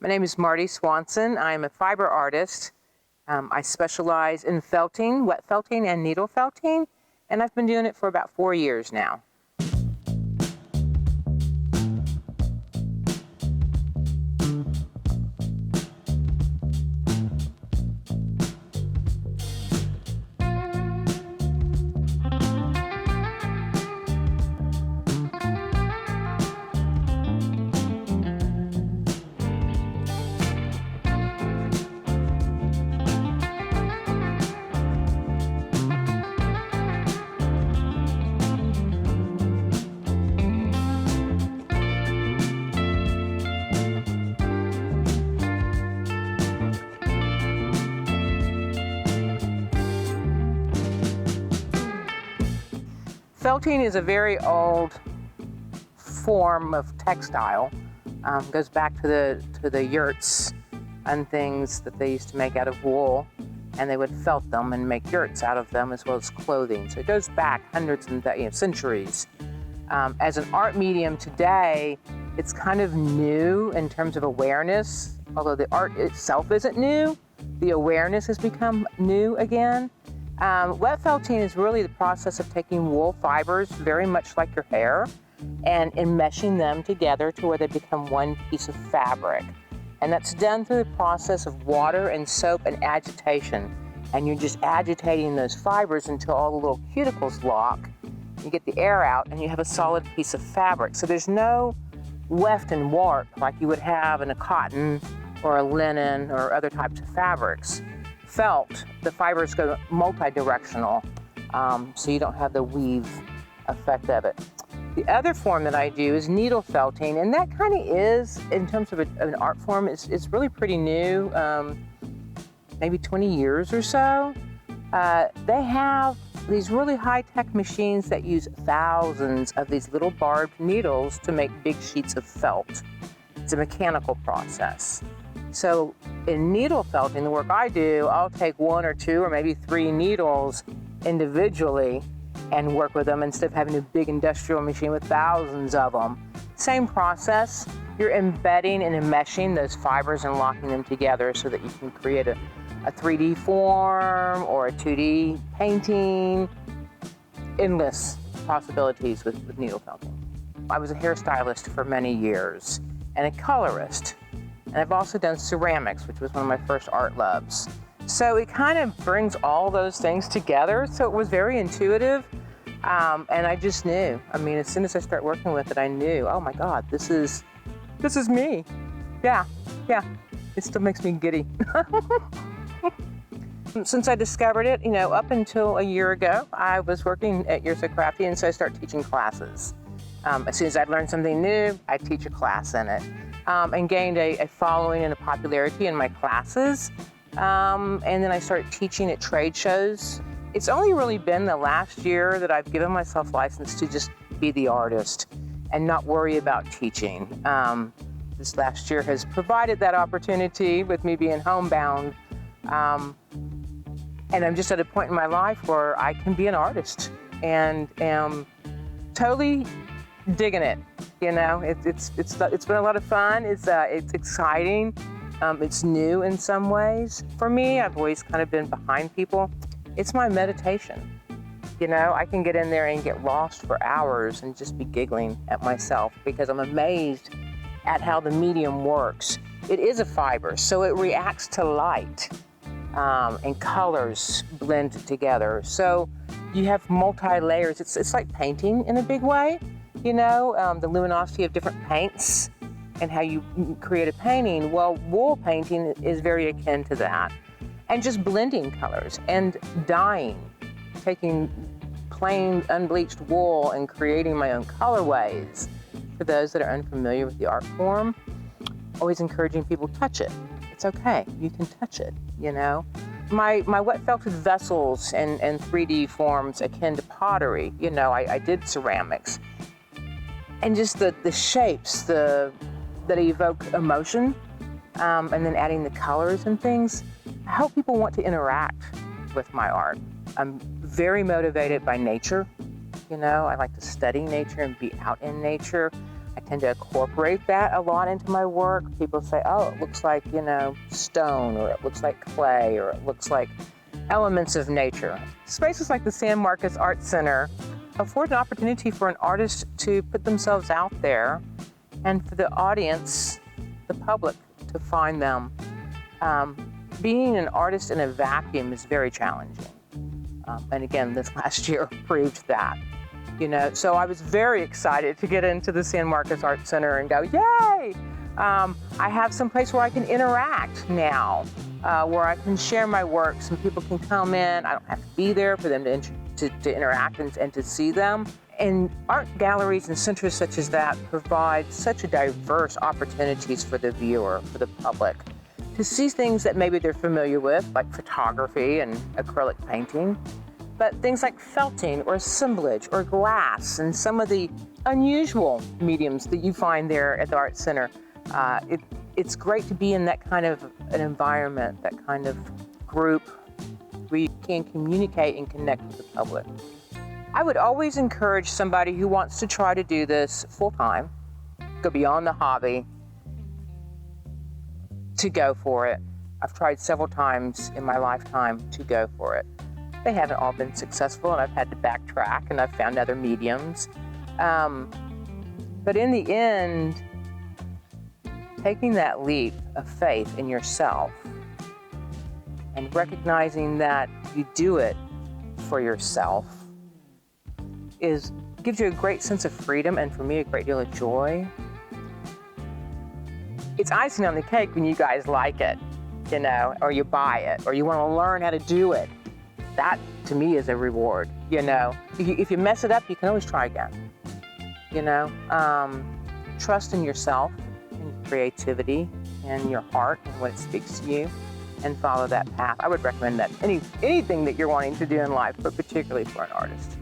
My name is Marti Swanson. I'm a fiber artist. I specialize in felting, wet felting and needle felting, and I've been doing it for about 4 years now. Felting is a very old form of textile. Goes back to the yurts and things that they used to make out of wool, and they would felt them and make yurts out of them as well as clothing. So it goes back hundreds and centuries. As an art medium today, it's kind of new in terms of awareness. Although the art itself isn't new, the awareness has become new again. Wet felting is really the process of taking wool fibers, very much like your hair, and enmeshing them together to where they become one piece of fabric. And that's done through the process of water and soap and agitation. And you're just agitating those fibers until all the little cuticles lock. You get the air out and you have a solid piece of fabric. So there's no weft and warp like you would have in a cotton or a linen or other types of fabrics. Felt, the fibers go multi-directional, so you don't have the weave effect of it. The other form that I do is needle felting, and that kind of is, in terms of an art form, it's really pretty new, maybe 20 years or so. They have these really high-tech machines that use thousands of these little barbed needles to make big sheets of felt. It's a mechanical process. So in needle felting, the work I do, I'll take 1 or 2 or maybe 3 needles individually and work with them instead of having a big industrial machine with thousands of them. Same process. You're embedding and enmeshing those fibers and locking them together so that you can create a 3D form or a 2D painting. Endless possibilities with needle felting. I was a hairstylist for many years and a colorist. And I've also done ceramics, which was one of my first art loves. So it kind of brings all those things together. So it was very intuitive. And I just knew. I mean, as soon as I started working with it, I knew, oh my God, this is me. Yeah. It still makes me giddy. Since I discovered it, up until a year ago, I was working at You're So Crafty, and so I started teaching classes. As soon as I'd learn something new, I'd teach a class in it. And gained a following and a popularity in my classes. And then I started teaching at trade shows. It's only really been the last year that I've given myself license to just be the artist and not worry about teaching. This last year has provided that opportunity with me being homebound. And I'm just at a point in my life where I can be an artist and am totally digging it. It's been a lot of fun. It's exciting. It's new in some ways. For me, I've always kind of been behind people. It's my meditation. I can get in there and get lost for hours and just be giggling at myself because I'm amazed at how the medium works. It is a fiber, so it reacts to light, and colors blend together. So you have multi-layers. It's like painting in a big way. The luminosity of different paints and how you create a painting. Well, wool painting is very akin to that. And just blending colors and dyeing, taking plain unbleached wool and creating my own colorways. For those that are unfamiliar with the art form, always encouraging people touch it. It's okay, you can touch it, My wet felted vessels and 3D forms akin to pottery, I did ceramics. And just the shapes that evoke emotion, and then adding the colors and things. I hope people want to interact with my art. I'm very motivated by nature. I like to study nature and be out in nature. I tend to incorporate that a lot into my work. People say, oh, it looks like, stone, or it looks like clay, or it looks like elements of nature. Spaces like the San Marcos Art Center afford an opportunity for an artist to put themselves out there and for the audience, the public, to find them. Being an artist in a vacuum is very challenging. And again, this last year proved that. So I was very excited to get into the San Marcos Art Center and go, yay! I have some place where I can interact now, where I can share my works and people can come in. I don't have to be there for them to interact and to see them. And art galleries and centers such as that provide such a diverse opportunities for the viewer, for the public, to see things that maybe they're familiar with, like photography and acrylic painting, but things like felting or assemblage or glass and some of the unusual mediums that you find there at the Art Center. It's great to be in that kind of an environment, that kind of group where you can communicate and connect with the public. I would always encourage somebody who wants to try to do this full-time, go beyond the hobby, to go for it. I've tried several times in my lifetime to go for it. They haven't all been successful, and I've had to backtrack, and I've found other mediums. But in the end, taking that leap of faith in yourself and recognizing that you do it for yourself gives you a great sense of freedom, and for me, a great deal of joy. It's icing on the cake when you guys like it, or you buy it, or you want to learn how to do it. That, to me, is a reward, If you mess it up, you can always try again, Trust in yourself, in your creativity, and your heart, and what it speaks to you, and follow that path. I would recommend that anything that you're wanting to do in life, but particularly for an artist.